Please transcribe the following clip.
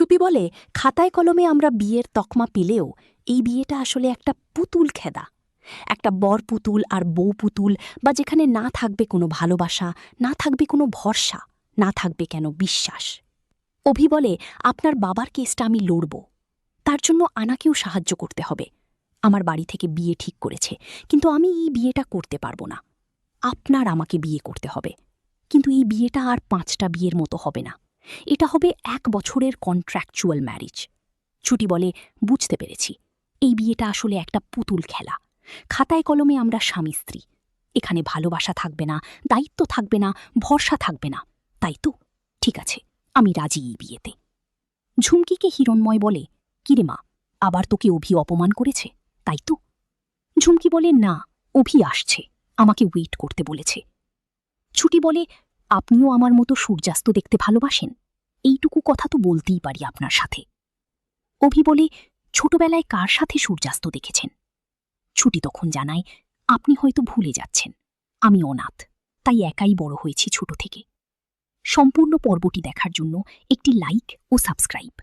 চুপি বলে, খাতায় কলমে আমরা বিয়ের তকমা পেলেও এই বিয়েটা আসলে একটা পুতুল খেদা। একটা বর পুতুল আর বউ পুতুল, বা যেখানে না থাকবে কোনো ভালোবাসা, না থাকবে কোনো ভরসা, না থাকবে কেন বিশ্বাস। অভি বলে, আপনার বাবার কেসটা আমি লড়ব, তার জন্য আনাকেও সাহায্য করতে হবে। আমার বাড়ি থেকে বিয়ে ঠিক করেছে, কিন্তু আমি এই বিয়েটা করতে পারবো না। আপনার আমাকে বিয়ে করতে হবে, কিন্তু এই বিয়েটা আর 5টা বিয়ের মতো হবে না। এটা হবে 1 বছরের কন্ট্রাকচুয়াল ম্যারেজ। ছুটি বলে, বুঝতে পেরেছি, এই বিয়েটা আসলে একটা পুতুল খেলা। খাতায় কলমে আমরা স্বামী স্ত্রী, এখানে ভালোবাসা থাকবে না, দায়িত্ব থাকবে না, ভরসা থাকবে না। তাই তো? ঠিক আছে, আমি রাজি এই বিয়েতে। ঝুমকিকে হিরণময় বলে, কিরে মা, আবার তোকে অভি অপমান করেছে, তাই তো? ঝুমকি বলে, না, অভি আসছে, আমাকে ওয়েট করতে বলেছে। ছুটি বলে, আপনিও আমার মতো সূর্যাস্ত দেখতে ভালোবাসেন, এইটুকু কথা তো বলতেই পারি আপনার সাথে। অভি বলে, ছোটবেলায় কার সাথে সূর্যাস্ত দেখেছেন? ছুটি তখন জানায়, আপনি হয়তো ভুলে যাচ্ছেন, আমি অনাথ, তাই একাই বড় হয়েছি ছোট থেকে। সম্পূর্ণ পর্বটি দেখার জন্য একটি লাইক ও সাবস্ক্রাইব।